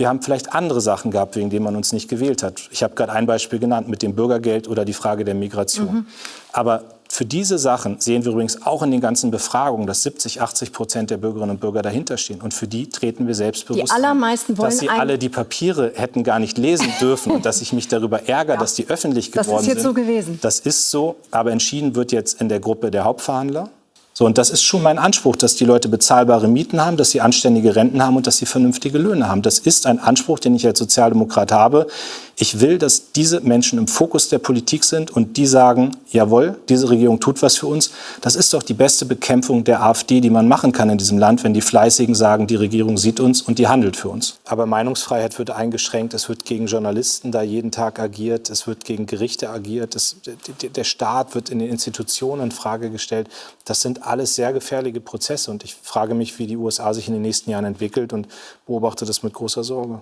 Wir haben vielleicht andere Sachen gehabt, wegen denen man uns nicht gewählt hat. Ich habe gerade ein Beispiel genannt mit dem Bürgergeld oder die Frage der Migration. Aber für diese Sachen sehen wir übrigens auch in den ganzen Befragungen, dass 70-80% der Bürgerinnen und Bürger dahinter stehen. Und für die treten wir selbstbewusst die allermeisten wollen dass sie alle die Papiere hätten gar nicht lesen dürfen und dass ich mich darüber ärgere, dass die öffentlich geworden sind. Das ist jetzt so gewesen. Das ist so, aber entschieden wird jetzt in der Gruppe der Hauptverhandler. So, und das ist schon mein Anspruch, dass die Leute bezahlbare Mieten haben, dass sie anständige Renten haben und dass sie vernünftige Löhne haben. Das ist ein Anspruch, den ich als Sozialdemokrat habe. Ich will, dass diese Menschen im Fokus der Politik sind und die sagen, jawohl, diese Regierung tut was für uns. Das ist doch die beste Bekämpfung der AfD, die man machen kann in diesem Land, wenn die Fleißigen sagen, die Regierung sieht uns und die handelt für uns. Aber Meinungsfreiheit wird eingeschränkt, es wird gegen Journalisten da jeden Tag agiert, es wird gegen Gerichte agiert, der Staat wird in den Institutionen in Frage gestellt. Das sind alles sehr gefährliche Prozesse und ich frage mich, wie die USA sich in den nächsten Jahren entwickelt und beobachte das mit großer Sorge.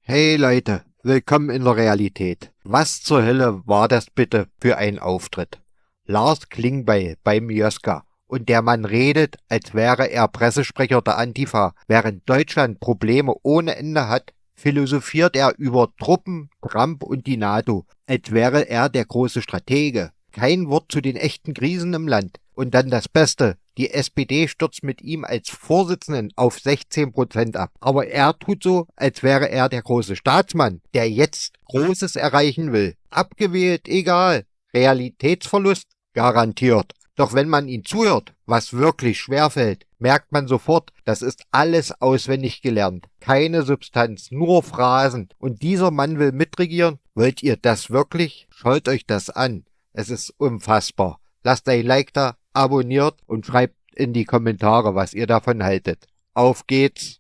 Hey Leute, willkommen in der Realität. Was zur Hölle war das bitte für ein Auftritt? Lars Klingbeil beim Joska. Und der Mann redet, als wäre er Pressesprecher der Antifa. Während Deutschland Probleme ohne Ende hat, philosophiert er über Truppen, Trump und die NATO, als wäre er der große Stratege. Kein Wort zu den echten Krisen im Land. Und dann das Beste, die SPD stürzt mit ihm als Vorsitzenden auf 16% ab. Aber er tut so, als wäre er der große Staatsmann, der jetzt Großes erreichen will. Abgewählt, egal. Realitätsverlust garantiert. Doch wenn man ihn zuhört, was wirklich schwerfällt, merkt man sofort, das ist alles auswendig gelernt. Keine Substanz, nur Phrasen. Und dieser Mann will mitregieren? Wollt ihr das wirklich? Schaut euch das an. Es ist unfassbar. Lasst ein Like da, abonniert und schreibt in die Kommentare, was ihr davon haltet. Auf geht's!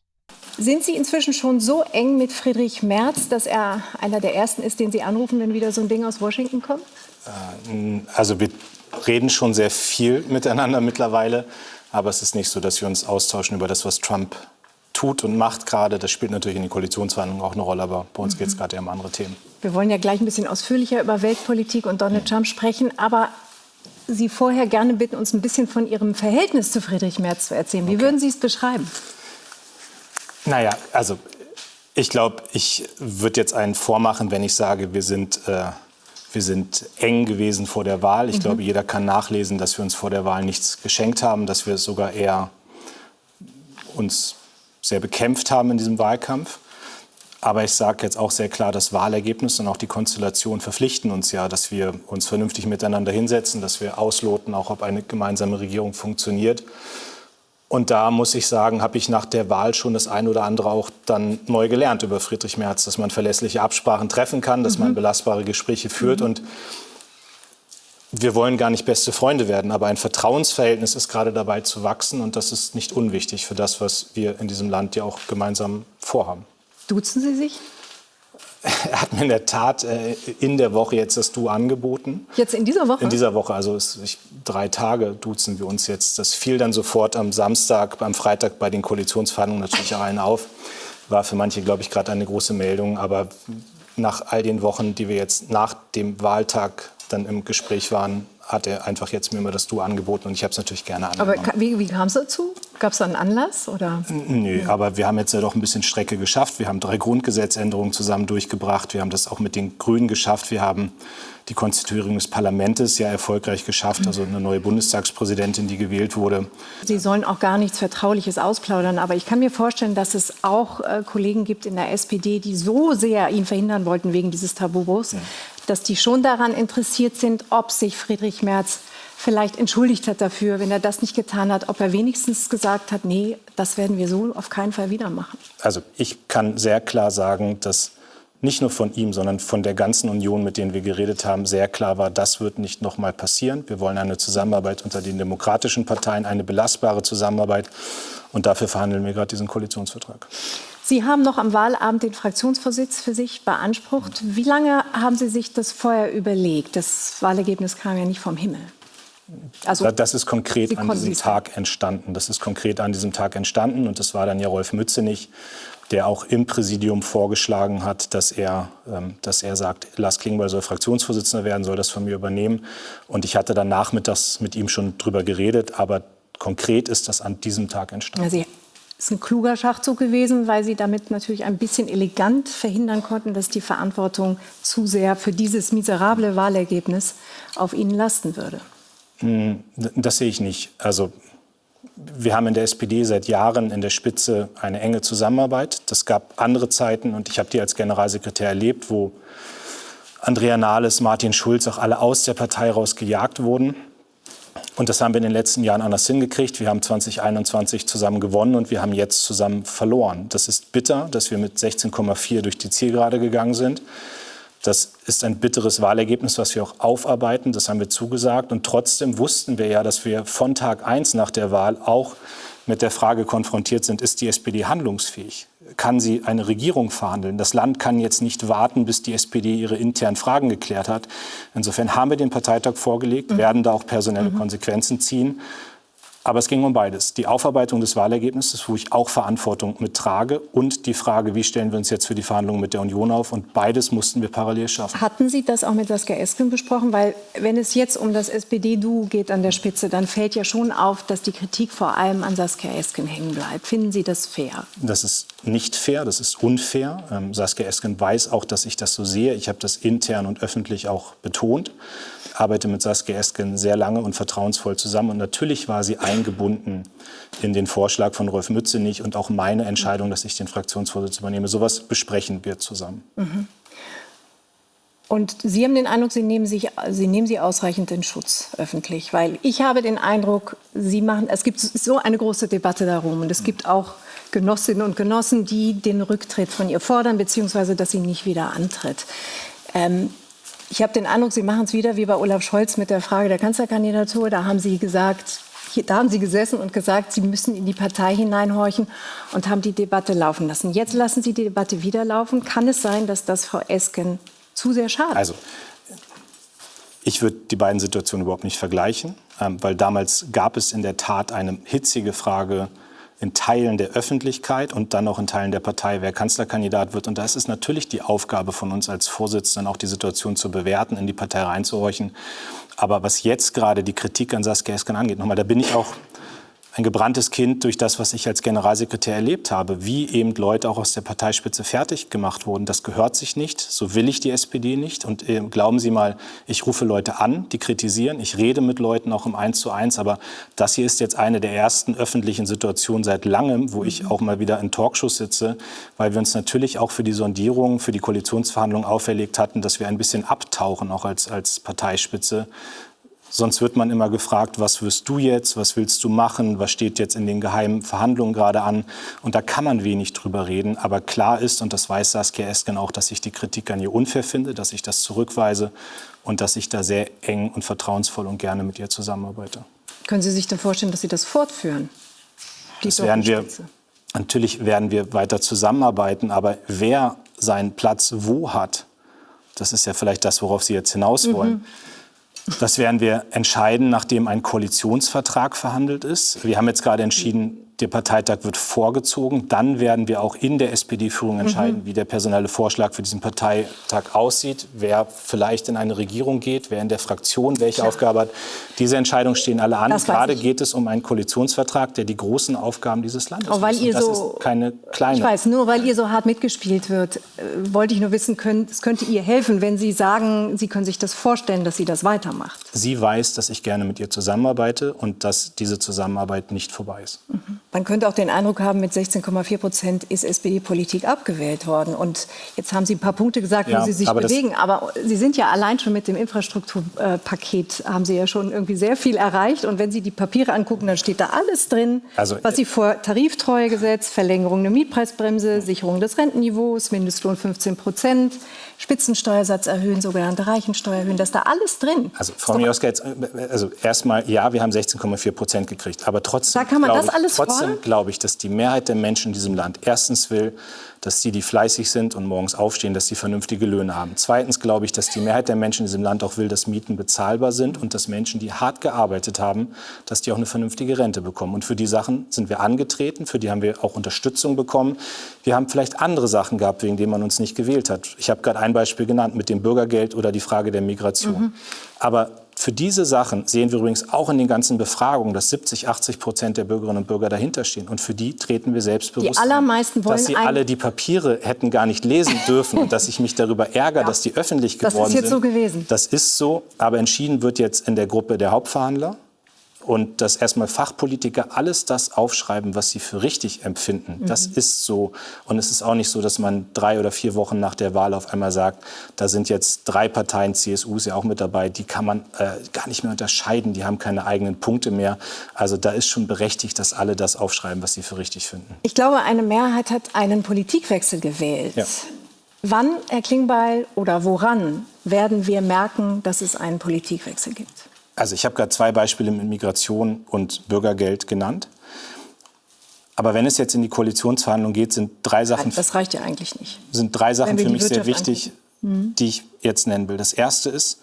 Sind Sie inzwischen schon so eng mit Friedrich Merz, dass er einer der Ersten ist, den Sie anrufen, wenn wieder so ein Ding aus Washington kommt? Also wir reden schon sehr viel miteinander mittlerweile, aber es ist nicht so, dass wir uns austauschen über das, was Trump tut und macht gerade. Das spielt natürlich in den Koalitionsverhandlungen auch eine Rolle, aber bei uns geht es gerade eher um andere Themen. Wir wollen ja gleich ein bisschen ausführlicher über Weltpolitik und Donald Trump sprechen, aber Sie vorher gerne bitten, uns ein bisschen von Ihrem Verhältnis zu Friedrich Merz zu erzählen. Wie würden Sie es beschreiben? Naja, also ich glaube, ich würde jetzt einen vormachen, wenn ich sage, wir sind eng gewesen vor der Wahl. Ich glaube, jeder kann nachlesen, dass wir uns vor der Wahl nichts geschenkt haben, dass wir sogar eher uns sehr bekämpft haben in diesem Wahlkampf. Aber ich sage jetzt auch sehr klar, das Wahlergebnis und auch die Konstellation verpflichten uns ja, dass wir uns vernünftig miteinander hinsetzen, dass wir ausloten, auch ob eine gemeinsame Regierung funktioniert. Und da muss ich sagen, habe ich nach der Wahl schon das ein oder andere auch dann neu gelernt über Friedrich Merz, dass man verlässliche Absprachen treffen kann, dass man belastbare Gespräche führt. Und wir wollen gar nicht beste Freunde werden, aber ein Vertrauensverhältnis ist gerade dabei zu wachsen. Und das ist nicht unwichtig für das, was wir in diesem Land ja auch gemeinsam vorhaben. Duzen Sie sich? Er hat mir in der Tat in der Woche jetzt das Du angeboten. Jetzt in dieser Woche? In dieser Woche, also 3 Tage duzen wir uns jetzt. Das fiel dann sofort am Samstag, am Freitag bei den Koalitionsverhandlungen natürlich allen auf. War für manche, glaube ich, gerade eine große Meldung. Aber nach all den Wochen, die wir jetzt nach dem Wahltag dann im Gespräch waren, hat er einfach jetzt mir immer das Du angeboten und ich habe es natürlich gerne angenommen. Aber wie kam es dazu? Gab es da einen Anlass? Oder? Nö, aber wir haben jetzt ja doch ein bisschen Strecke geschafft. Wir haben 3 Grundgesetzänderungen zusammen durchgebracht. Wir haben das auch mit den Grünen geschafft. Wir haben die Konstituierung des Parlaments ja erfolgreich geschafft. Also eine neue Bundestagspräsidentin, die gewählt wurde. Sie sollen auch gar nichts Vertrauliches ausplaudern. Aber ich kann mir vorstellen, dass es auch Kollegen gibt in der SPD, die so sehr ihn verhindern wollten wegen dieses Tabubruchs, dass die schon daran interessiert sind, ob sich Friedrich Merz vielleicht entschuldigt hat dafür, wenn er das nicht getan hat, ob er wenigstens gesagt hat, nee, das werden wir so auf keinen Fall wieder machen. Also ich kann sehr klar sagen, dass nicht nur von ihm, sondern von der ganzen Union, mit denen wir geredet haben, sehr klar war, das wird nicht noch mal passieren. Wir wollen eine Zusammenarbeit unter den demokratischen Parteien, eine belastbare Zusammenarbeit. Und dafür verhandeln wir gerade diesen Koalitionsvertrag. Sie haben noch am Wahlabend den Fraktionsvorsitz für sich beansprucht. Wie lange haben Sie sich das vorher überlegt? Das Wahlergebnis kam ja nicht vom Himmel. Also, das ist konkret an diesem Tag entstanden. Das ist konkret an diesem Tag entstanden. Und das war dann ja Rolf Mützenich, der auch im Präsidium vorgeschlagen hat, dass er sagt, Lars Klingbeil soll Fraktionsvorsitzender werden, soll das von mir übernehmen. Und ich hatte dann nachmittags mit ihm schon drüber geredet, aber konkret ist das an diesem Tag entstanden. Ja, ist ein kluger Schachzug gewesen, weil Sie damit natürlich ein bisschen elegant verhindern konnten, dass die Verantwortung zu sehr für dieses miserable Wahlergebnis auf Ihnen lasten würde. Das sehe ich nicht. Also wir haben in der SPD seit Jahren in der Spitze eine enge Zusammenarbeit. Das gab andere Zeiten und ich habe die als Generalsekretär erlebt, wo Andrea Nahles, Martin Schulz, auch alle aus der Partei rausgejagt wurden. Und das haben wir in den letzten Jahren anders hingekriegt. Wir haben 2021 zusammen gewonnen und wir haben jetzt zusammen verloren. Das ist bitter, dass wir mit 16,4 durch die Zielgerade gegangen sind. Das ist ein bitteres Wahlergebnis, was wir auch aufarbeiten. Das haben wir zugesagt. Und trotzdem wussten wir ja, dass wir von Tag 1 nach der Wahl auch mit der Frage konfrontiert sind, ist die SPD handlungsfähig? Kann sie eine Regierung verhandeln? Das Land kann jetzt nicht warten, bis die SPD ihre internen Fragen geklärt hat. Insofern haben wir den Parteitag vorgelegt, werden da auch personelle Konsequenzen ziehen. Aber es ging um beides. Die Aufarbeitung des Wahlergebnisses, wo ich auch Verantwortung mittrage, und die Frage, wie stellen wir uns jetzt für die Verhandlungen mit der Union auf. Und beides mussten wir parallel schaffen. Hatten Sie das auch mit Saskia Esken besprochen? Weil wenn es jetzt um das SPD-Duo geht an der Spitze, dann fällt ja schon auf, dass die Kritik vor allem an Saskia Esken hängen bleibt. Finden Sie das fair? Das ist nicht fair, das ist unfair. Saskia Esken weiß auch, dass ich das so sehe. Ich habe das intern und öffentlich auch betont. Ich arbeite mit Saskia Esken sehr lange und vertrauensvoll zusammen. Und natürlich war sie eingebunden in den Vorschlag von Rolf Mützenich und auch meine Entscheidung, dass ich den Fraktionsvorsitz übernehme. Sowas besprechen wir zusammen. Und Sie haben den Eindruck, Sie nehmen sie ausreichend in Schutz öffentlich. Weil ich habe den Eindruck, es gibt so eine große Debatte darum. Und es gibt auch Genossinnen und Genossen, die den Rücktritt von ihr fordern, beziehungsweise dass sie nicht wieder antritt. Ich habe den Eindruck, Sie machen es wieder wie bei Olaf Scholz mit der Frage der Kanzlerkandidatur. Da haben Sie gesessen und gesagt, Sie müssen in die Partei hineinhorchen und haben die Debatte laufen lassen. Jetzt lassen Sie die Debatte wieder laufen. Kann es sein, dass das Frau Esken zu sehr schadet? Also, ich würde die beiden Situationen überhaupt nicht vergleichen, weil damals gab es in der Tat eine hitzige Frage in Teilen der Öffentlichkeit und dann auch in Teilen der Partei, wer Kanzlerkandidat wird. Und da ist es natürlich die Aufgabe von uns als Vorsitzenden, auch die Situation zu bewerten, in die Partei reinzuhorchen. Aber was jetzt gerade die Kritik an Saskia Esken angeht, nochmal, da bin ich auch ein gebranntes Kind durch das, was ich als Generalsekretär erlebt habe, wie eben Leute auch aus der Parteispitze fertig gemacht wurden. Das gehört sich nicht, so will ich die SPD nicht. Und glauben Sie mal, ich rufe Leute an, die kritisieren, ich rede mit Leuten auch im 1:1, aber das hier ist jetzt eine der ersten öffentlichen Situationen seit langem, wo ich auch mal wieder in Talkshows sitze, weil wir uns natürlich auch für die Sondierung, für die Koalitionsverhandlungen auferlegt hatten, dass wir ein bisschen abtauchen, auch als Parteispitze. Sonst wird man immer gefragt, was wirst du jetzt, was willst du machen, was steht jetzt in den geheimen Verhandlungen gerade an. Und da kann man wenig drüber reden. Aber klar ist, und das weiß Saskia Esken auch, dass ich die Kritik an ihr unfair finde, dass ich das zurückweise und dass ich da sehr eng und vertrauensvoll und gerne mit ihr zusammenarbeite. Können Sie sich denn vorstellen, dass Sie das fortführen? Das werden wir. Natürlich werden wir weiter zusammenarbeiten. Aber wer seinen Platz wo hat, das ist ja vielleicht das, worauf Sie jetzt hinaus wollen. Das werden wir entscheiden, nachdem ein Koalitionsvertrag verhandelt ist. Wir haben jetzt gerade entschieden, der Parteitag wird vorgezogen. Dann werden wir auch in der SPD-Führung entscheiden, wie der personelle Vorschlag für diesen Parteitag aussieht, wer vielleicht in eine Regierung geht, wer in der Fraktion welche Aufgabe hat. Diese Entscheidungen stehen alle an. Gerade geht es um einen Koalitionsvertrag, der die großen Aufgaben dieses Landes löst. Und das ist keine kleine. Ich weiß, nur weil ihr so hart mitgespielt wird, wollte ich nur wissen, es könnte ihr helfen, wenn Sie sagen, Sie können sich das vorstellen, dass sie das weitermacht. Sie weiß, dass ich gerne mit ihr zusammenarbeite und dass diese Zusammenarbeit nicht vorbei ist. Man könnte auch den Eindruck haben, mit 16,4% ist SPD-Politik abgewählt worden. Und jetzt haben Sie ein paar Punkte gesagt, wo Sie sich bewegen. Aber Sie sind ja allein schon mit dem Infrastrukturpaket, haben Sie ja schon irgendwie sehr viel erreicht. Und wenn Sie die Papiere angucken, dann steht da alles drin, was Sie vor Tariftreuegesetz, Verlängerung der Mietpreisbremse, Sicherung des Rentenniveaus, Mindestlohn 15%, Spitzensteuersatz erhöhen, sogenannte Reichensteuer erhöhen. Das ist da alles drin. Also Frau Mioska, also erstmal, ja, wir haben 16,4% gekriegt. Aber trotzdem, Da kann man das alles fordern? glaube ich, dass die Mehrheit der Menschen in diesem Land erstens will, dass die fleißig sind und morgens aufstehen, dass sie vernünftige Löhne haben. Zweitens glaube ich, dass die Mehrheit der Menschen in diesem Land auch will, dass Mieten bezahlbar sind und dass Menschen, die hart gearbeitet haben, dass die auch eine vernünftige Rente bekommen. Und für die Sachen sind wir angetreten, für die haben wir auch Unterstützung bekommen. Wir haben vielleicht andere Sachen gehabt, wegen denen man uns nicht gewählt hat. Ich habe gerade ein Beispiel genannt mit dem Bürgergeld oder die Frage der Migration. Aber für diese Sachen sehen wir übrigens auch in den ganzen Befragungen, dass 70-80% der Bürgerinnen und Bürger dahinter stehen. Und für die treten wir selbstbewusst Die allermeisten wollen dass sie alle die Papiere hätten gar nicht lesen dürfen und dass ich mich darüber ärgere, dass die öffentlich geworden sind. Das ist jetzt so gewesen. Das ist so, aber entschieden wird jetzt in der Gruppe der Hauptverhandler. Und dass erstmal Fachpolitiker alles das aufschreiben, was sie für richtig empfinden. Das ist so. Und es ist auch nicht so, dass man 3 oder 4 Wochen nach der Wahl auf einmal sagt, da sind jetzt 3 Parteien, CSU ist ja auch mit dabei, die kann man gar nicht mehr unterscheiden, die haben keine eigenen Punkte mehr. Also da ist schon berechtigt, dass alle das aufschreiben, was sie für richtig finden. Ich glaube, eine Mehrheit hat einen Politikwechsel gewählt. Ja. Wann, Herr Klingbeil, oder woran werden wir merken, dass es einen Politikwechsel gibt? Also ich habe gerade 2 Beispiele mit Migration und Bürgergeld genannt. Aber wenn es jetzt in die Koalitionsverhandlungen geht, sind 3 Sachen, Das reicht ja eigentlich nicht. sind 3 Sachen wir für die mich sehr Wirtschaft wichtig, die ich jetzt nennen will. Das erste ist,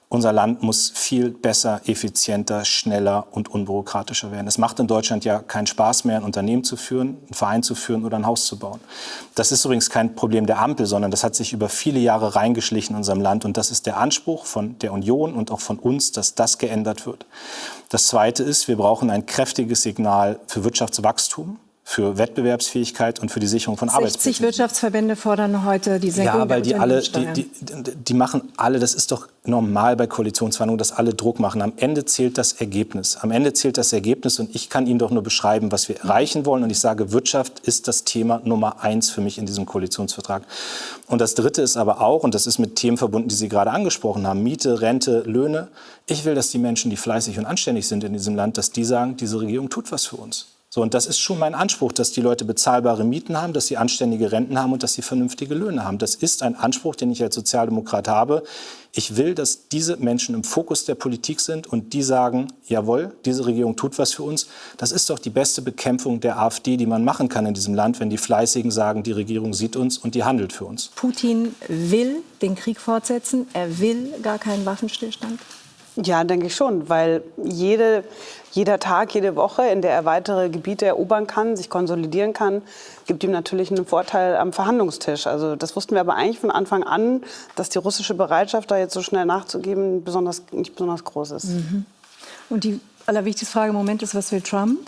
unser Land muss viel besser, effizienter, schneller und unbürokratischer werden. Es macht in Deutschland ja keinen Spaß mehr, ein Unternehmen zu führen, einen Verein zu führen oder ein Haus zu bauen. Das ist übrigens kein Problem der Ampel, sondern das hat sich über viele Jahre reingeschlichen in unserem Land. Und das ist der Anspruch von der Union und auch von uns, dass das geändert wird. Das Zweite ist, wir brauchen ein kräftiges Signal für Wirtschaftswachstum, für Wettbewerbsfähigkeit und für die Sicherung von 60 Arbeitsplätzen. Wirtschaftsverbände fordern heute die Senkung Ja, weil der die alle, Unternehmenssteuern. die machen alle, das ist doch normal bei Koalitionsverhandlungen, dass alle Druck machen. Am Ende zählt das Ergebnis. Am Ende zählt das Ergebnis und ich kann Ihnen doch nur beschreiben, was wir erreichen wollen. Und ich sage, Wirtschaft ist das Thema Nummer 1 für mich in diesem Koalitionsvertrag. Und das Dritte ist aber auch, und das ist mit Themen verbunden, die Sie gerade angesprochen haben, Miete, Rente, Löhne. Ich will, dass die Menschen, die fleißig und anständig sind in diesem Land, dass die sagen, diese Regierung tut was für uns. So, und das ist schon mein Anspruch, dass die Leute bezahlbare Mieten haben, dass sie anständige Renten haben und dass sie vernünftige Löhne haben. Das ist ein Anspruch, den ich als Sozialdemokrat habe. Ich will, dass diese Menschen im Fokus der Politik sind und die sagen, jawohl, diese Regierung tut was für uns. Das ist doch die beste Bekämpfung der AfD, die man machen kann in diesem Land, wenn die Fleißigen sagen, die Regierung sieht uns und die handelt für uns. Putin will den Krieg fortsetzen. Er will gar keinen Waffenstillstand. Ja, denke ich schon, weil jeder Tag, jede Woche, in der er weitere Gebiete erobern kann, sich konsolidieren kann, gibt ihm natürlich einen Vorteil am Verhandlungstisch. Also das wussten wir aber eigentlich von Anfang an, dass die russische Bereitschaft, da jetzt so schnell nachzugeben, nicht besonders groß ist. Und die allerwichtigste Frage im Moment ist, was will Trump?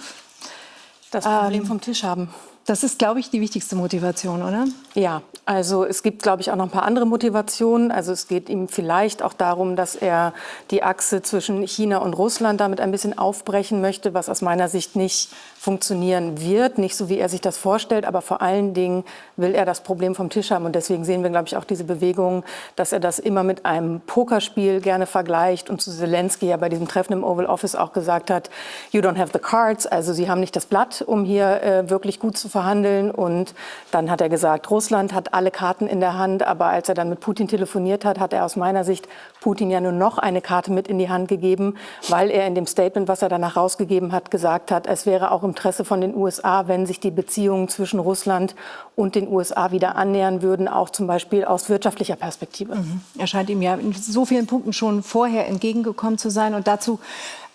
Das Problem vom Tisch haben. Das ist, glaube ich, die wichtigste Motivation, oder? Ja, also es gibt, glaube ich, auch noch ein paar andere Motivationen. Also es geht ihm vielleicht auch darum, dass er die Achse zwischen China und Russland damit ein bisschen aufbrechen möchte, was aus meiner Sicht nicht funktionieren wird, nicht so, wie er sich das vorstellt. Aber vor allen Dingen will er das Problem vom Tisch haben. Und deswegen sehen wir, glaube ich, auch diese Bewegung, dass er das immer mit einem Pokerspiel gerne vergleicht und zu Zelensky ja bei diesem Treffen im Oval Office auch gesagt hat, you don't have the cards, also Sie haben nicht das Blatt, um hier wirklich gut zu verhandeln. Und dann hat er gesagt, Russland hat alle Karten in der Hand. Aber als er dann mit Putin telefoniert hat, hat er aus meiner Sicht Putin ja nur noch eine Karte mit in die Hand gegeben, weil er in dem Statement, was er danach rausgegeben hat, gesagt hat, es wäre auch im Interesse von den USA, wenn sich die Beziehungen zwischen Russland und den USA wieder annähern würden, auch zum Beispiel aus wirtschaftlicher Perspektive. Er scheint ihm ja in so vielen Punkten schon vorher entgegengekommen zu sein. Und dazu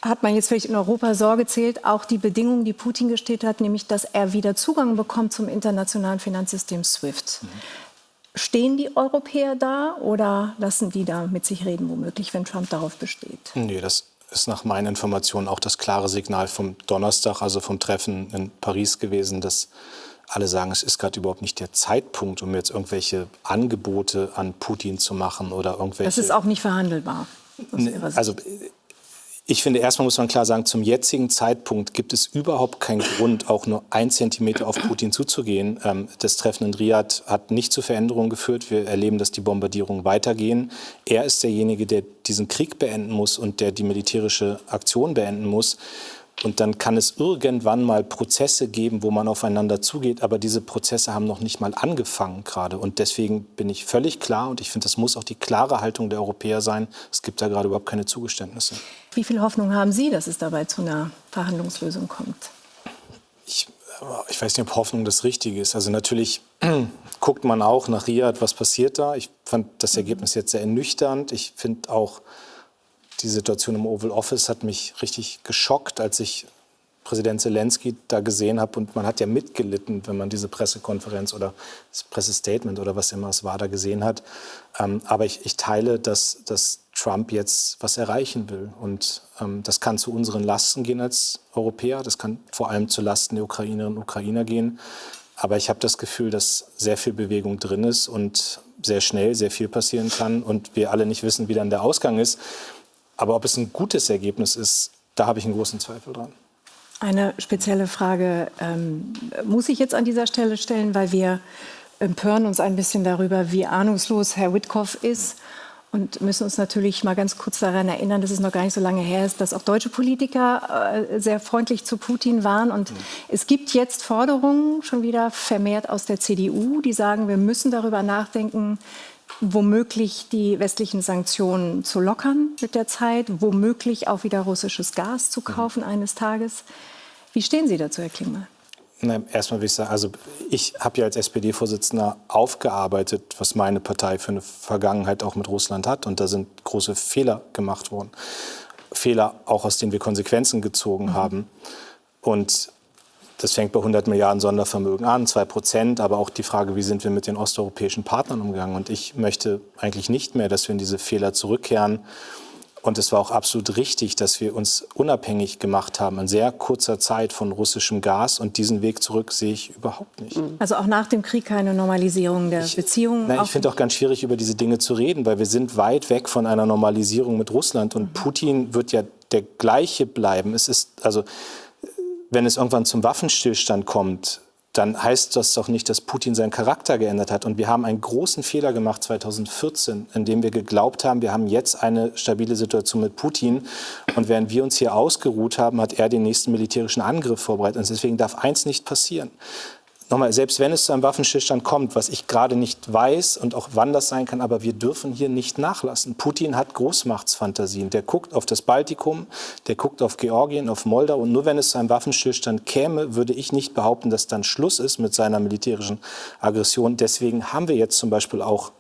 hat man jetzt vielleicht in Europa Sorge zählt, auch die Bedingungen, die Putin gestellt hat, nämlich, dass er wieder Zugang bekommt zum internationalen Finanzsystem SWIFT. Stehen die Europäer da oder lassen die da mit sich reden, womöglich, wenn Trump darauf besteht? Nee, das ist nach meinen Informationen auch das klare Signal vom Donnerstag, also vom Treffen in Paris gewesen, dass alle sagen, es ist gerade überhaupt nicht der Zeitpunkt, um jetzt irgendwelche Angebote an Putin zu machen oder irgendwelche... Das ist auch nicht verhandelbar. Aus Ihrer Sicht. Also ich finde, erstmal muss man klar sagen, zum jetzigen Zeitpunkt gibt es überhaupt keinen Grund, auch nur 1 Zentimeter auf Putin zuzugehen. Das Treffen in Riad hat nicht zu Veränderungen geführt. Wir erleben, dass die Bombardierungen weitergehen. Er ist derjenige, der diesen Krieg beenden muss und der die militärische Aktion beenden muss. Und dann kann es irgendwann mal Prozesse geben, wo man aufeinander zugeht. Aber diese Prozesse haben noch nicht mal angefangen gerade. Und deswegen bin ich völlig klar, und ich finde, das muss auch die klare Haltung der Europäer sein, es gibt da gerade überhaupt keine Zugeständnisse. Wie viel Hoffnung haben Sie, dass es dabei zu einer Verhandlungslösung kommt? Ich weiß nicht, ob Hoffnung das Richtige ist. Also natürlich guckt man auch nach Riad, was passiert da. Ich fand das Ergebnis jetzt sehr ernüchternd. Ich finde auch, die Situation im Oval Office hat mich richtig geschockt, als ich Präsident Zelensky da gesehen habe. Und man hat ja mitgelitten, wenn man diese Pressekonferenz oder das Pressestatement oder was immer es war, da gesehen hat. Aber ich teile, dass Trump jetzt was erreichen will. Und das kann zu unseren Lasten gehen als Europäer. Das kann vor allem zu Lasten der Ukrainerinnen und Ukrainer gehen. Aber ich habe das Gefühl, dass sehr viel Bewegung drin ist und sehr schnell sehr viel passieren kann. Und wir alle nicht wissen, wie dann der Ausgang ist. Aber ob es ein gutes Ergebnis ist, da habe ich einen großen Zweifel dran. Eine spezielle Frage muss ich jetzt an dieser Stelle stellen, weil wir empören uns ein bisschen darüber, wie ahnungslos Herr Witkow ist. Und müssen uns natürlich mal ganz kurz daran erinnern, dass es noch gar nicht so lange her ist, dass auch deutsche Politiker sehr freundlich zu Putin waren. Und es gibt jetzt Forderungen schon wieder vermehrt aus der CDU, die sagen, wir müssen darüber nachdenken, womöglich die westlichen Sanktionen zu lockern mit der Zeit, womöglich auch wieder russisches Gas zu kaufen eines Tages. Wie stehen Sie dazu, Herr Klingbeil? Erstmal will ich sagen, also ich habe ja als SPD-Vorsitzender aufgearbeitet, was meine Partei für eine Vergangenheit auch mit Russland hat. Und da sind große Fehler gemacht worden. Fehler auch, aus denen wir Konsequenzen gezogen haben. Und das fängt bei 100 Milliarden Sondervermögen an, 2%, aber auch die Frage, wie sind wir mit den osteuropäischen Partnern umgegangen. Und ich möchte eigentlich nicht mehr, dass wir in diese Fehler zurückkehren. Und es war auch absolut richtig, dass wir uns unabhängig gemacht haben in sehr kurzer Zeit von russischem Gas. Und diesen Weg zurück sehe ich überhaupt nicht. Also auch nach dem Krieg keine Normalisierung der Beziehungen? Ich finde auch ganz schwierig, über diese Dinge zu reden, weil wir sind weit weg von einer Normalisierung mit Russland. Und Putin wird ja der gleiche bleiben. Es ist, also, wenn es irgendwann zum Waffenstillstand kommt, dann heißt das doch nicht, dass Putin seinen Charakter geändert hat. Und wir haben einen großen Fehler gemacht 2014, indem wir geglaubt haben, wir haben jetzt eine stabile Situation mit Putin. Und während wir uns hier ausgeruht haben, hat er den nächsten militärischen Angriff vorbereitet. Und deswegen darf eins nicht passieren. Nochmal, selbst wenn es zu einem Waffenstillstand kommt, was ich gerade nicht weiß und auch wann das sein kann, aber wir dürfen hier nicht nachlassen. Putin hat Großmachtsfantasien. Der guckt auf das Baltikum, der guckt auf Georgien, auf Moldau. Und nur wenn es zu einem Waffenstillstand käme, würde ich nicht behaupten, dass dann Schluss ist mit seiner militärischen Aggression. Deswegen haben wir jetzt zum Beispiel auch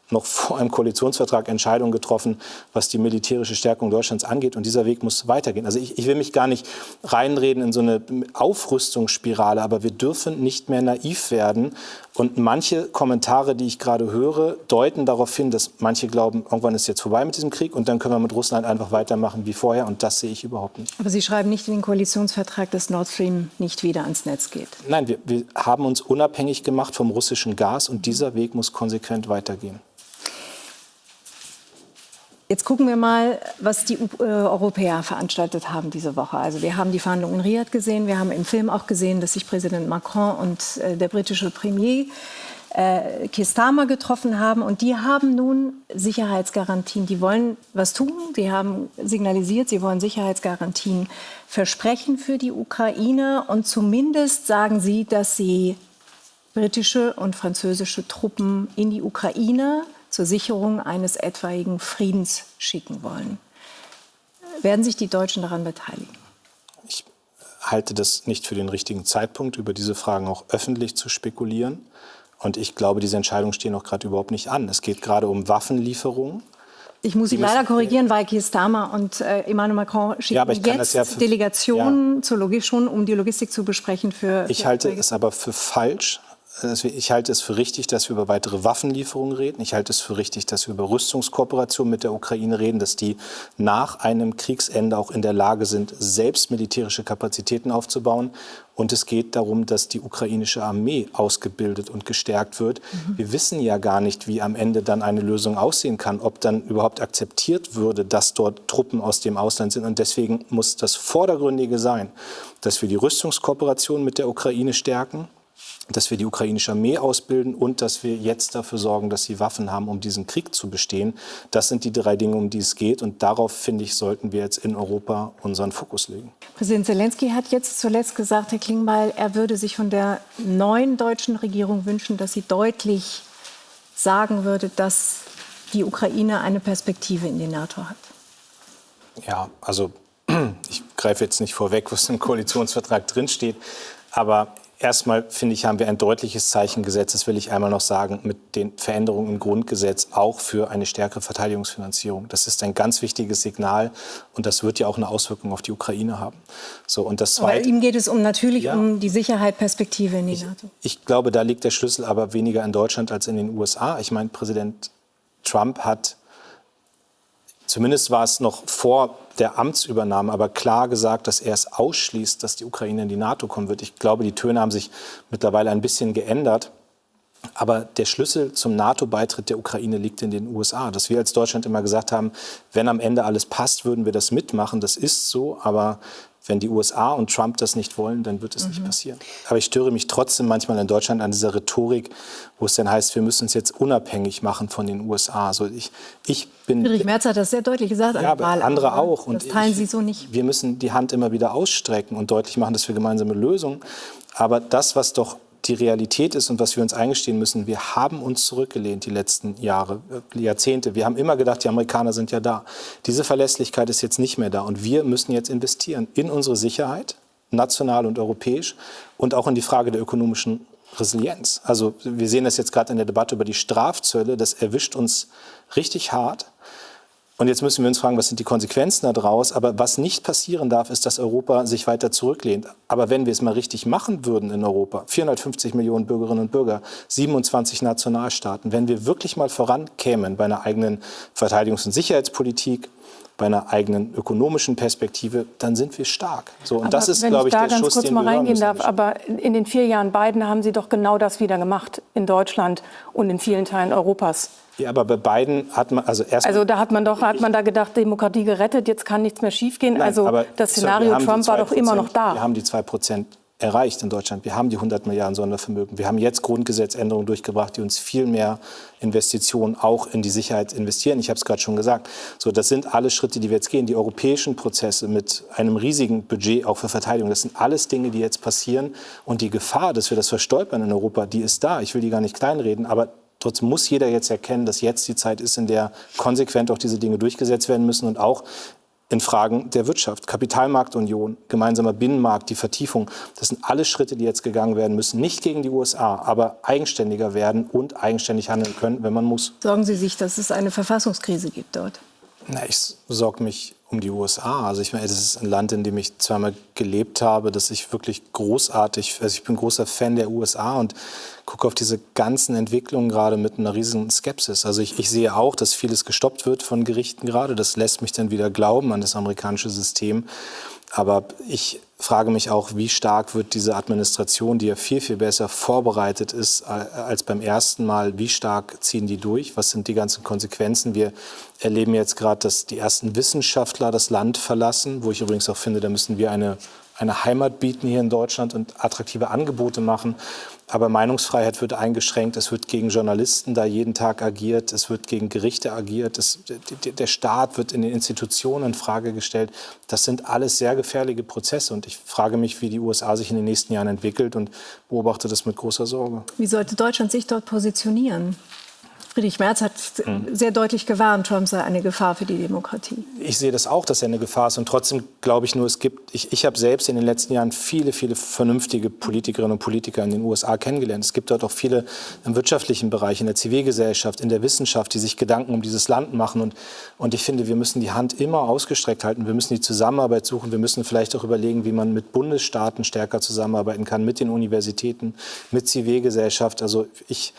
noch vor einem Koalitionsvertrag Entscheidungen getroffen, was die militärische Stärkung Deutschlands angeht. Und dieser Weg muss weitergehen. Also ich will mich gar nicht reinreden in so eine Aufrüstungsspirale, aber wir dürfen nicht mehr naiv werden. Und manche Kommentare, die ich gerade höre, deuten darauf hin, dass manche glauben, irgendwann ist jetzt vorbei mit diesem Krieg und dann können wir mit Russland einfach weitermachen wie vorher. Und das sehe ich überhaupt nicht. Aber Sie schreiben nicht in den Koalitionsvertrag, dass Nord Stream nicht wieder ans Netz geht. Nein, wir haben uns unabhängig gemacht vom russischen Gas und dieser Weg muss konsequent weitergehen. Jetzt gucken wir mal, was die Europäer veranstaltet haben diese Woche. Also wir haben die Verhandlungen in Riad gesehen. Wir haben im Film auch gesehen, dass sich Präsident Macron und der britische Premier Keir Starmer getroffen haben. Und die haben nun Sicherheitsgarantien. Die wollen was tun. Sie haben signalisiert, sie wollen Sicherheitsgarantien versprechen für die Ukraine. Und zumindest sagen sie, dass sie britische und französische Truppen in die Ukraine zur Sicherung eines etwaigen Friedens schicken wollen. Werden sich die Deutschen daran beteiligen? Ich halte das nicht für den richtigen Zeitpunkt, über diese Fragen auch öffentlich zu spekulieren. Und ich glaube, diese Entscheidungen stehen auch gerade überhaupt nicht an. Es geht gerade um Waffenlieferungen. Ich muss Sie leider korrigieren, weil Keir Starmer und Emmanuel Macron schicken jetzt Delegationen schon, um die Logistik zu besprechen. Ich halte es aber für falsch. Ich halte es für richtig, dass wir über weitere Waffenlieferungen reden. Ich halte es für richtig, dass wir über Rüstungskooperation mit der Ukraine reden, dass die nach einem Kriegsende auch in der Lage sind, selbst militärische Kapazitäten aufzubauen. Und es geht darum, dass die ukrainische Armee ausgebildet und gestärkt wird. Wir wissen ja gar nicht, wie am Ende dann eine Lösung aussehen kann, ob dann überhaupt akzeptiert würde, dass dort Truppen aus dem Ausland sind. Und deswegen muss das Vordergründige sein, dass wir die Rüstungskooperation mit der Ukraine stärken, dass wir die ukrainische Armee ausbilden und dass wir jetzt dafür sorgen, dass sie Waffen haben, um diesen Krieg zu bestehen. Das sind die 3 Dinge, um die es geht. Und darauf, finde ich, sollten wir jetzt in Europa unseren Fokus legen. Präsident Zelensky hat jetzt zuletzt gesagt, Herr Klingbeil, er würde sich von der neuen deutschen Regierung wünschen, dass sie deutlich sagen würde, dass die Ukraine eine Perspektive in die NATO hat. Ja, also ich greife jetzt nicht vorweg, was im Koalitionsvertrag drinsteht. Aber erstmal, finde ich, haben wir ein deutliches Zeichen gesetzt, das will ich einmal noch sagen, mit den Veränderungen im Grundgesetz auch für eine stärkere Verteidigungsfinanzierung. Das ist ein ganz wichtiges Signal und das wird ja auch eine Auswirkung auf die Ukraine haben. So, und das Aber Zweite, ihm geht es natürlich um die Sicherheit, Perspektive in die NATO. ich glaube, da liegt der Schlüssel aber weniger in Deutschland als in den USA. Ich meine, Präsident Trump hat, zumindest war es noch vor der Amtsübernahme, aber klar gesagt, dass er es ausschließt, dass die Ukraine in die NATO kommen wird. Ich glaube, die Töne haben sich mittlerweile ein bisschen geändert. Aber der Schlüssel zum NATO-Beitritt der Ukraine liegt in den USA. Dass wir als Deutschland immer gesagt haben, wenn am Ende alles passt, würden wir das mitmachen. Das ist so, aber wenn die USA und Trump das nicht wollen, dann wird es nicht passieren. Aber ich störe mich trotzdem manchmal in Deutschland an dieser Rhetorik, wo es dann heißt, wir müssen uns jetzt unabhängig machen von den USA. Also ich bin... Friedrich Merz hat das sehr deutlich gesagt. Ja, aber andere auch. Das teilen Sie so nicht. Wir müssen die Hand immer wieder ausstrecken und deutlich machen, dass wir gemeinsame Lösungen. Aber das, was doch die Realität ist und was wir uns eingestehen müssen, wir haben uns zurückgelehnt die letzten Jahre, Jahrzehnte. Wir haben immer gedacht, die Amerikaner sind ja da. Diese Verlässlichkeit ist jetzt nicht mehr da. Und wir müssen jetzt investieren in unsere Sicherheit, national und europäisch, und auch in die Frage der ökonomischen Resilienz. Also wir sehen das jetzt gerade in der Debatte über die Strafzölle. Das erwischt uns richtig hart. Und jetzt müssen wir uns fragen, was sind die Konsequenzen daraus? Aber was nicht passieren darf, ist, dass Europa sich weiter zurücklehnt. Aber wenn wir es mal richtig machen würden in Europa, 450 Millionen Bürgerinnen und Bürger, 27 Nationalstaaten, wenn wir wirklich mal vorankämen bei einer eigenen Verteidigungs- und Sicherheitspolitik, bei einer eigenen ökonomischen Perspektive, dann sind wir stark. So, und aber das ist, wenn glaube ich, da der ganz Schuss, kurz den mal wir hören reingehen müssen. darf, aber in den 4 Jahren Biden haben Sie doch genau das wieder gemacht in Deutschland und in vielen Teilen Europas. Ja, aber bei beiden hat man, also erst Also da hat man da gedacht, Demokratie gerettet, jetzt kann nichts mehr schiefgehen. Nein, Also aber das wir Szenario haben die Trump war doch immer noch 2%. da. Wir haben die 2% erreicht in Deutschland. Wir haben die 100 Milliarden Sondervermögen. Wir haben jetzt Grundgesetzänderungen durchgebracht, die uns viel mehr Investitionen auch in die Sicherheit investieren. Ich habe es gerade schon gesagt. So, das sind alles Schritte, die wir jetzt gehen. Die europäischen Prozesse mit einem riesigen Budget auch für Verteidigung, das sind alles Dinge, die jetzt passieren. Und die Gefahr, dass wir das verstolpern in Europa, die ist da. Ich will die gar nicht kleinreden, aber trotzdem muss jeder jetzt erkennen, dass jetzt die Zeit ist, in der konsequent auch diese Dinge durchgesetzt werden müssen und auch in Fragen der Wirtschaft. Kapitalmarktunion, gemeinsamer Binnenmarkt, die Vertiefung, das sind alles Schritte, die jetzt gegangen werden müssen. Nicht gegen die USA, aber eigenständiger werden und eigenständig handeln können, wenn man muss. Sorgen Sie sich, dass es eine Verfassungskrise gibt dort? Na, ich sorge mich um die USA. Also ich meine, das ist ein Land, in dem ich zweimal gelebt habe, das ich wirklich großartig, also ich bin großer Fan der USA und gucke auf diese ganzen Entwicklungen gerade mit einer riesigen Skepsis. Also ich sehe auch, dass vieles gestoppt wird von Gerichten gerade. Das lässt mich dann wieder glauben an das amerikanische System. Aber ich frage mich auch, wie stark wird diese Administration, die ja viel, viel besser vorbereitet ist als beim ersten Mal, wie stark ziehen die durch? Was sind die ganzen Konsequenzen? Wir erleben jetzt gerade, dass die ersten Wissenschaftler das Land verlassen, wo ich übrigens auch finde, da müssen wir eine Heimat bieten hier in Deutschland und attraktive Angebote machen. Aber Meinungsfreiheit wird eingeschränkt, es wird gegen Journalisten da jeden Tag agiert, es wird gegen Gerichte agiert, der Staat wird in den Institutionen in Frage gestellt. Das sind alles sehr gefährliche Prozesse und ich frage mich, wie die USA sich in den nächsten Jahren entwickelt und beobachte das mit großer Sorge. Wie sollte Deutschland sich dort positionieren? Friedrich Merz hat sehr deutlich gewarnt, Trump sei eine Gefahr für die Demokratie. Ich sehe das auch, dass er eine Gefahr ist. Und trotzdem glaube ich nur, ich habe selbst in den letzten Jahren viele, viele vernünftige Politikerinnen und Politiker in den USA kennengelernt. Es gibt dort auch viele im wirtschaftlichen Bereich, in der Zivilgesellschaft, in der Wissenschaft, die sich Gedanken um dieses Land machen. Und ich finde, wir müssen die Hand immer ausgestreckt halten. Wir müssen die Zusammenarbeit suchen. Wir müssen vielleicht auch überlegen, wie man mit Bundesstaaten stärker zusammenarbeiten kann, mit den Universitäten, mit Zivilgesellschaft. Also ich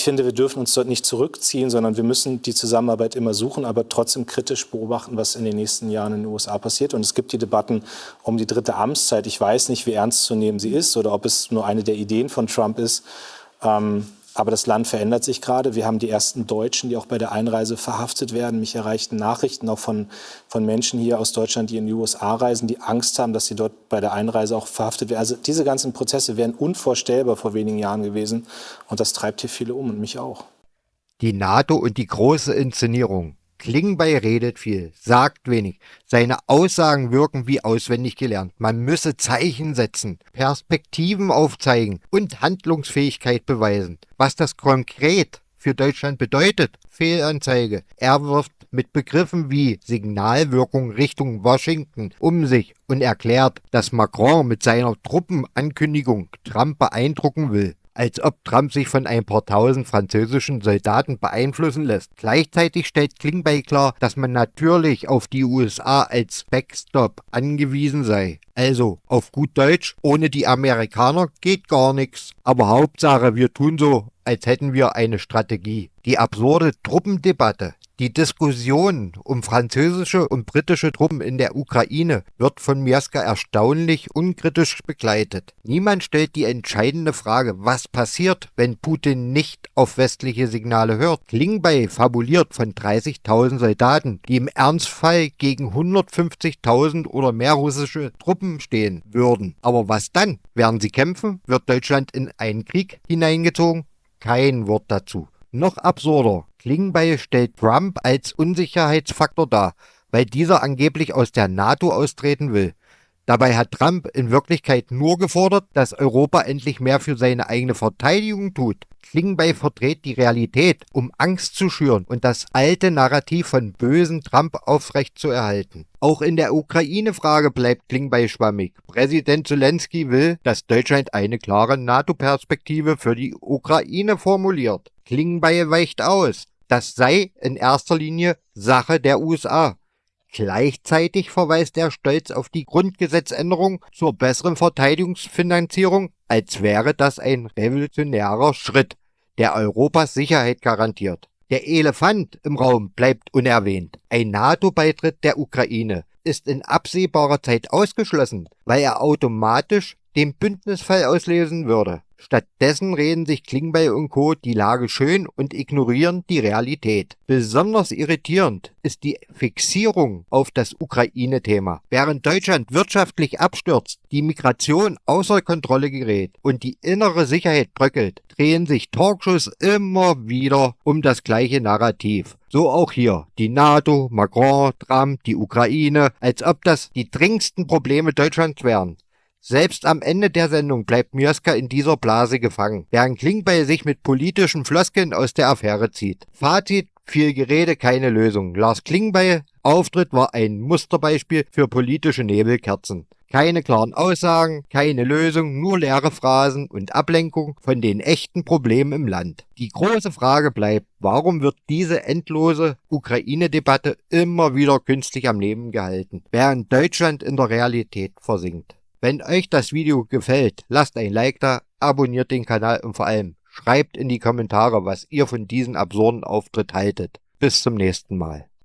finde, wir dürfen uns dort nicht zurückziehen, sondern wir müssen die Zusammenarbeit immer suchen, aber trotzdem kritisch beobachten, was in den nächsten Jahren in den USA passiert. Und es gibt die Debatten um die 3. Amtszeit. Ich weiß nicht, wie ernst zu nehmen sie ist oder ob es nur eine der Ideen von Trump ist. Aber das Land verändert sich gerade. Wir haben die ersten Deutschen, die auch bei der Einreise verhaftet werden. Mich erreichten Nachrichten auch von Menschen hier aus Deutschland, die in die USA reisen, die Angst haben, dass sie dort bei der Einreise auch verhaftet werden. Also diese ganzen Prozesse wären unvorstellbar vor wenigen Jahren gewesen. Und das treibt hier viele um und mich auch. Die NATO und die große Inszenierung. Klingbeil redet viel, sagt wenig. Seine Aussagen wirken wie auswendig gelernt. Man müsse Zeichen setzen, Perspektiven aufzeigen und Handlungsfähigkeit beweisen. Was das konkret für Deutschland bedeutet, Fehlanzeige. Er wirft mit Begriffen wie Signalwirkung Richtung Washington um sich und erklärt, dass Macron mit seiner Truppenankündigung Trump beeindrucken will. Als ob Trump sich von ein paar tausend französischen Soldaten beeinflussen lässt. Gleichzeitig stellt Klingbeil klar, dass man natürlich auf die USA als Backstop angewiesen sei. Also, auf gut Deutsch, ohne die Amerikaner geht gar nichts. Aber Hauptsache, wir tun so, als hätten wir eine Strategie. Die absurde Truppendebatte, die Diskussion um französische und britische Truppen in der Ukraine wird von Mieska erstaunlich unkritisch begleitet. Niemand stellt die entscheidende Frage, was passiert, wenn Putin nicht auf westliche Signale hört. Klingbeil fabuliert von 30.000 Soldaten, die im Ernstfall gegen 150.000 oder mehr russische Truppen stehen würden. Aber was dann? Werden sie kämpfen? Wird Deutschland in einen Krieg hineingezogen? Kein Wort dazu. Noch absurder, Klingbeil stellt Trump als Unsicherheitsfaktor dar, weil dieser angeblich aus der NATO austreten will. Dabei hat Trump in Wirklichkeit nur gefordert, dass Europa endlich mehr für seine eigene Verteidigung tut. Klingbeil verdreht die Realität, um Angst zu schüren und das alte Narrativ von bösen Trump aufrechtzuerhalten. Auch in der Ukraine-Frage bleibt Klingbeil schwammig. Präsident Zelensky will, dass Deutschland eine klare NATO-Perspektive für die Ukraine formuliert. Klingbeil weicht aus. Das sei in erster Linie Sache der USA. Gleichzeitig verweist er stolz auf die Grundgesetzänderung zur besseren Verteidigungsfinanzierung, als wäre das ein revolutionärer Schritt, der Europas Sicherheit garantiert. Der Elefant im Raum bleibt unerwähnt. Ein NATO-Beitritt der Ukraine ist in absehbarer Zeit ausgeschlossen, weil er automatisch den Bündnisfall auslösen würde. Stattdessen reden sich Klingbeil und Co. die Lage schön und ignorieren die Realität. Besonders irritierend ist die Fixierung auf das Ukraine-Thema. Während Deutschland wirtschaftlich abstürzt, die Migration außer Kontrolle gerät und die innere Sicherheit bröckelt, drehen sich Talkshows immer wieder um das gleiche Narrativ. So auch hier. Die NATO, Macron, Trump, die Ukraine, als ob das die dringendsten Probleme Deutschlands wären. Selbst am Ende der Sendung bleibt Mieska in dieser Blase gefangen, während Klingbeil sich mit politischen Floskeln aus der Affäre zieht. Fazit: viel Gerede, keine Lösung. Lars Klingbeil Auftritt war ein Musterbeispiel für politische Nebelkerzen. Keine klaren Aussagen, keine Lösung, nur leere Phrasen und Ablenkung von den echten Problemen im Land. Die große Frage bleibt, warum wird diese endlose Ukraine-Debatte immer wieder künstlich am Leben gehalten, während Deutschland in der Realität versinkt? Wenn euch das Video gefällt, lasst ein Like da, abonniert den Kanal und vor allem schreibt in die Kommentare, was ihr von diesem absurden Auftritt haltet. Bis zum nächsten Mal.